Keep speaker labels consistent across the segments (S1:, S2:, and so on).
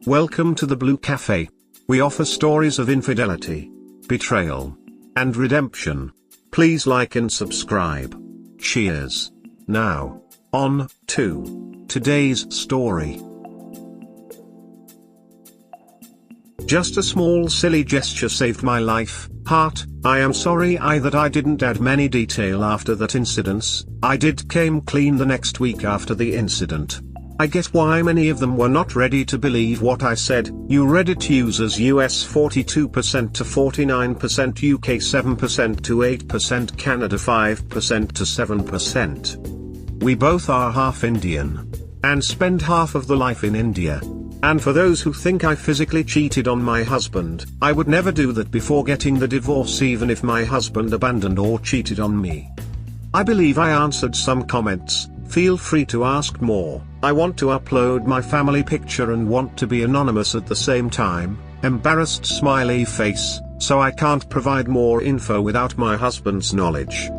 S1: Welcome to the Blue Cafe. We offer stories of infidelity, betrayal, and redemption. Please like and subscribe. Cheers. Now, on to today's story. Just a small silly gesture saved my life. Heart, I am sorry that I didn't add many detail after that incident. I did came clean the next week after the incident. I get why many of them were not ready to believe what I said. You Reddit users US 42% to 49%, UK 7% to 8%, Canada 5% to 7%. We both are half Indian, and spend half of the life in India. And for those who think I physically cheated on my husband, I would never do that before getting the divorce, even if my husband abandoned or cheated on me. I believe I answered some comments. Feel free to ask more. I want to upload my family picture and want to be anonymous at the same time. Embarrassed smiley face, so I can't provide more info without my husband's knowledge.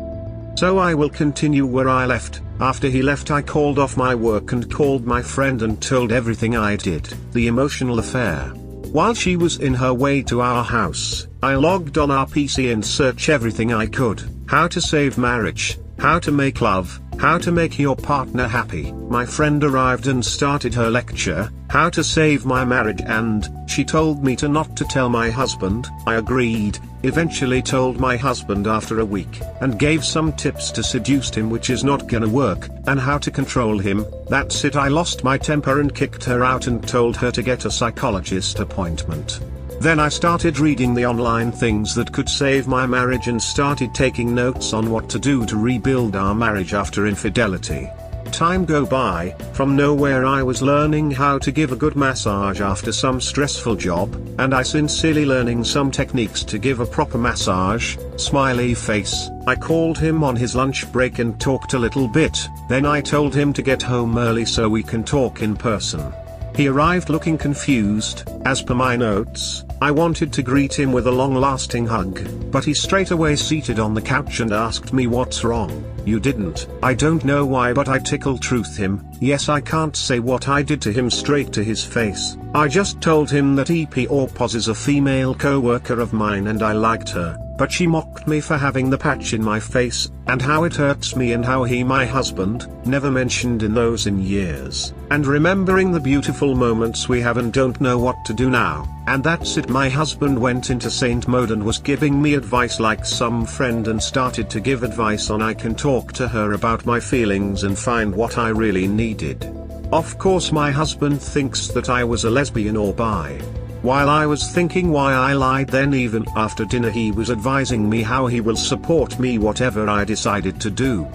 S1: So I will continue where I left. After he left, I called off my work and called my friend and told everything I did. The emotional affair. While she was in her way to our house, I logged on our PC and searched everything I could. How to save marriage, how to make love, how to make your partner happy. My friend arrived and started her lecture, how to save my marriage, and she told me not to tell my husband. I agreed, eventually told my husband after a week, and gave some tips to seduce him, which is not gonna work, and how to control him. That's it. I lost my temper and kicked her out and told her to get a psychologist appointment. Then I started reading the online things that could save my marriage and started taking notes on what to do to rebuild our marriage after infidelity. Time go by, from nowhere I was learning how to give a good massage after some stressful job, and I sincerely learning some techniques to give a proper massage. Smiley face. I called him on his lunch break and talked a little bit, then I told him to get home early so we can talk in person. He arrived looking confused. As per my notes, I wanted to greet him with a long-lasting hug, but he straight away seated on the couch and asked me what's wrong. You didn't. I don't know why, but I tickle-truth him. Yes, I can't say what I did to him straight to his face. I just told him that EP is a female co-worker of mine and I liked her, but she mocked me for having the patch in my face, and how it hurts me and how he, my husband, never mentioned in those in years. And remembering the beautiful moments we have and don't know what to do now. And that's it. My husband went into saint mode and was giving me advice like some friend, and started to give advice on I can talk to her about my feelings and find what I really needed. Of course my husband thinks that I was a lesbian or bi. While I was thinking why I lied, then even after dinner he was advising me how he will support me whatever I decided to do.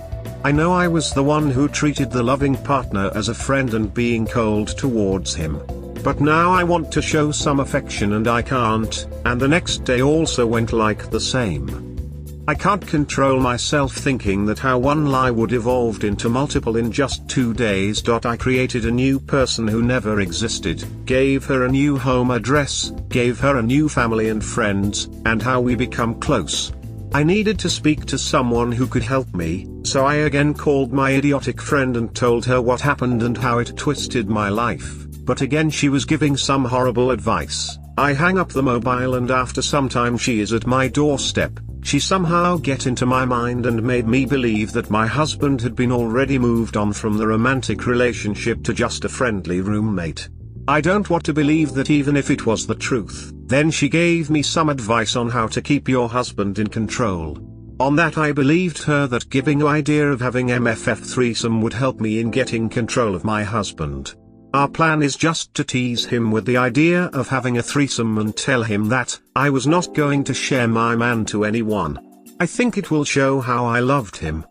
S1: I know I was the one who treated the loving partner as a friend and being cold towards him. But now I want to show some affection and I can't, and the next day also went like the same. I can't control myself thinking that how one lie would evolve into multiple in just 2 days. I created a new person who never existed, gave her a new home address, gave her a new family and friends, and how we become close. I needed to speak to someone who could help me, so I again called my idiotic friend and told her what happened and how it twisted my life, but again she was giving some horrible advice. I hang up the mobile and after some time she is at my doorstep. She somehow get into my mind and made me believe that my husband had been already moved on from the romantic relationship to just a friendly roommate. I don't want to believe that even if it was the truth. Then she gave me some advice on how to keep your husband in control. On that I believed her that giving the idea of having MFF threesome would help me in getting control of my husband. Our plan is just to tease him with the idea of having a threesome and tell him that I was not going to share my man to anyone. I think it will show how I loved him.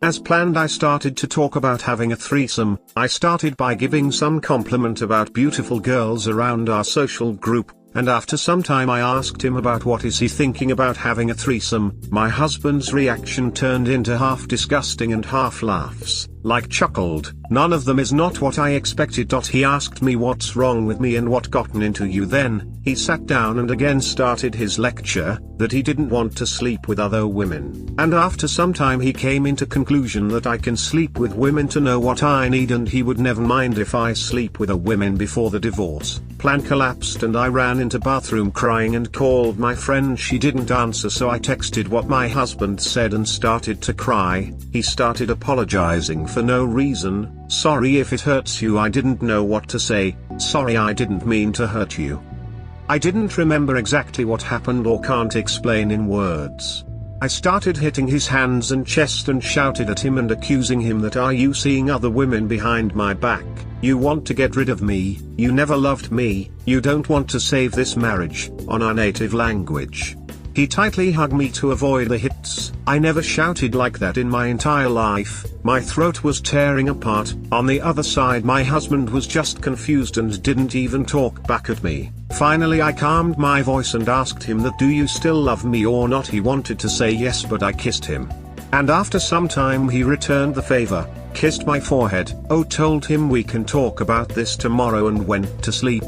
S1: As planned, I started to talk about having a threesome. I started by giving some compliment about beautiful girls around our social group, and after some time I asked him about what is he thinking about having a threesome. My husband's reaction turned into half disgusting and half laughs, like chuckled. None of them is not what I expected. He asked me what's wrong with me and what gotten into you then. He sat down and again started his lecture, that he didn't want to sleep with other women. And after some time he came into conclusion that I can sleep with women to know what I need, and he would never mind if I sleep with a woman before the divorce. Plan collapsed and I ran into bathroom crying and called my friend. She didn't answer, so I texted what my husband said and started to cry. He started apologizing for no reason. Sorry if it hurts you, I didn't know what to say. Sorry, I didn't mean to hurt you. I didn't remember exactly what happened or can't explain in words. I started hitting his hands and chest and shouted at him and accusing him that, are you seeing other women behind my back? You want to get rid of me, you never loved me, you don't want to save this marriage, on our native language. He tightly hugged me to avoid the hits. I never shouted like that in my entire life. My throat was tearing apart. On the other side, my husband was just confused and didn't even talk back at me. Finally I calmed my voice and asked him that, do you still love me or not? He wanted to say yes, but I kissed him. And after some time he returned the favor, kissed my forehead, told him we can talk about this tomorrow, and went to sleep.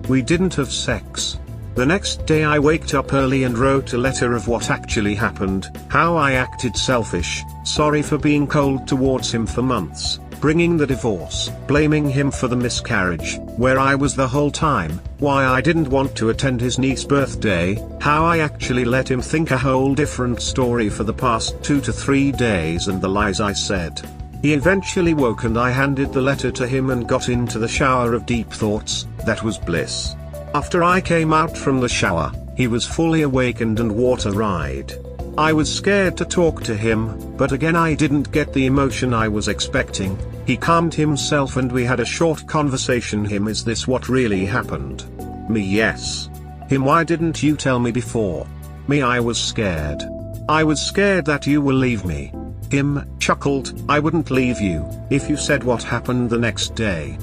S1: We didn't have sex. The next day I waked up early and wrote a letter of what actually happened, how I acted selfish, sorry for being cold towards him for months, bringing the divorce, blaming him for the miscarriage, where I was the whole time, why I didn't want to attend his niece's birthday, how I actually let him think a whole different story for the past 2 to 3 days, and the lies I said. He eventually woke and I handed the letter to him and got into the shower of deep thoughts. That was bliss. After I came out from the shower, he was fully awakened and water-eyed. I was scared to talk to him, but again I didn't get the emotion I was expecting. He calmed himself and we had a short conversation. Him, is this what really happened? Me, yes. Him, why didn't you tell me before? Me, I was scared. I was scared that you will leave me. Him, chuckled, I wouldn't leave you, if you said what happened the next day.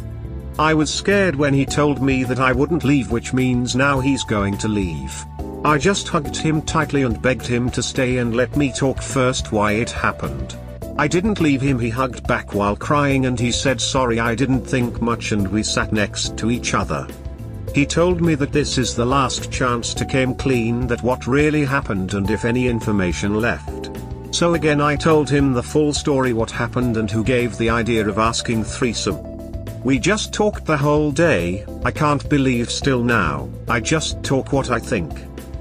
S1: I was scared when he told me that I wouldn't leave, which means now he's going to leave. I just hugged him tightly and begged him to stay and let me talk first why it happened. I didn't leave him. He hugged back while crying and he said sorry, I didn't think much, and we sat next to each other. He told me that this is the last chance to come clean, that what really happened and if any information left. So again I told him the full story, what happened and who gave the idea of asking threesome. We just talked the whole day. I can't believe still now, I just talk what I think.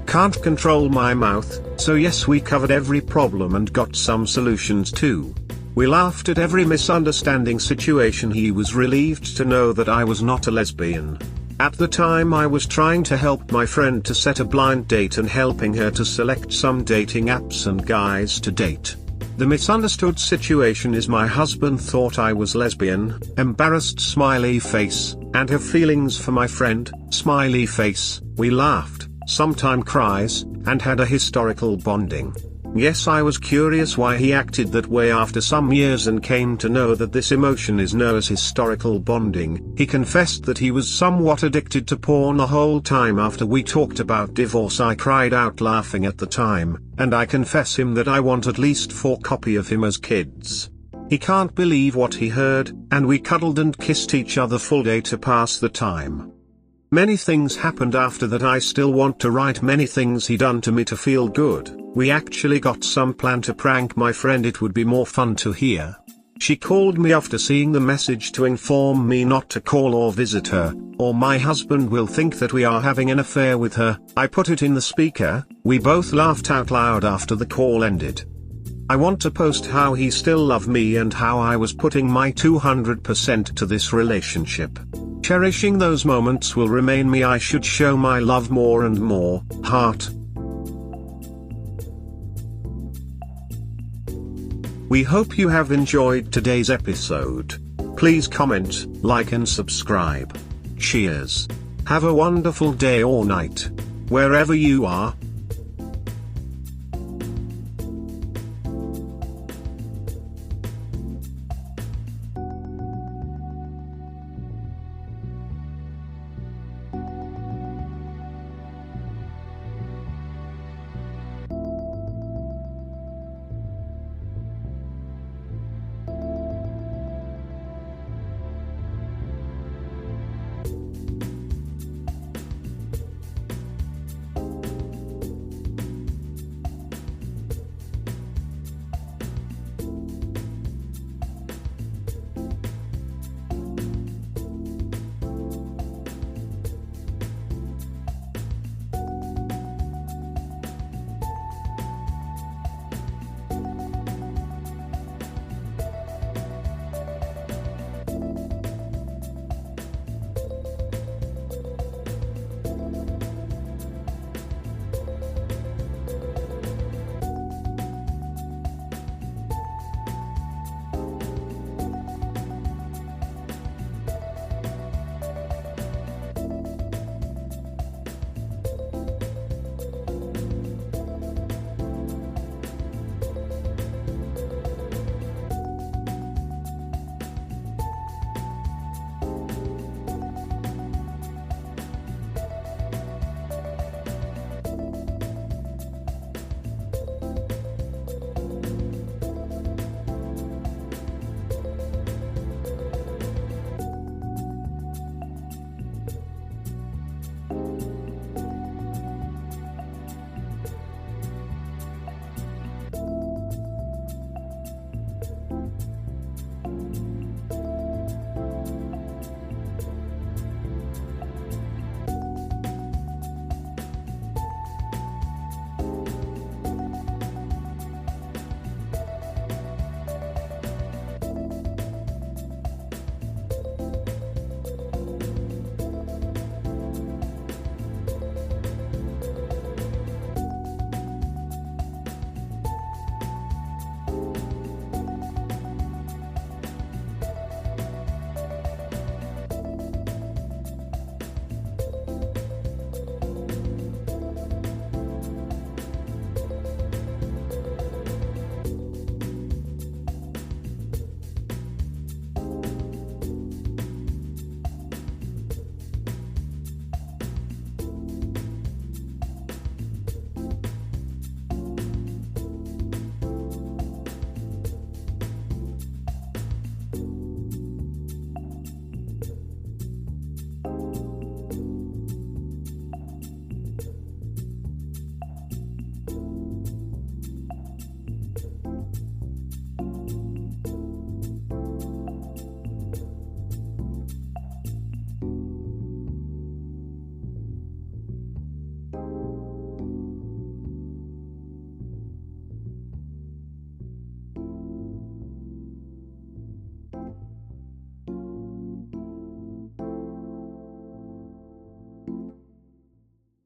S1: Can't control my mouth, so yes, we covered every problem and got some solutions too. We laughed at every misunderstanding situation. He was relieved to know that I was not a lesbian. At the time I was trying to help my friend to set a blind date and helping her to select some dating apps and guys to date. The misunderstood situation is my husband thought I was lesbian, embarrassed smiley face, and have feelings for my friend, smiley face. We laughed, sometime cries, and had a historical bonding. Yes, I was curious why he acted that way after some years and came to know that this emotion is known as historical bonding. He confessed that he was somewhat addicted to porn the whole time. After we talked about divorce I cried out laughing at the time, and I confess him that I want at least 4 copies of him as kids. He can't believe what he heard, and we cuddled and kissed each other full day to pass the time. Many things happened after that. I still want to write many things he done to me to feel good. We actually got some plan to prank my friend. It would be more fun to hear. She called me after seeing the message to inform me not to call or visit her, or my husband will think that we are having an affair with her. I put it in the speaker. We both laughed out loud after the call ended. I want to post how he still loved me and how I was putting my 200% to this relationship. Cherishing those moments will remain me. I should show my love more and more. Heart. We hope you have enjoyed today's episode. Please comment, like and subscribe. Cheers. Have a wonderful day or night, wherever you are.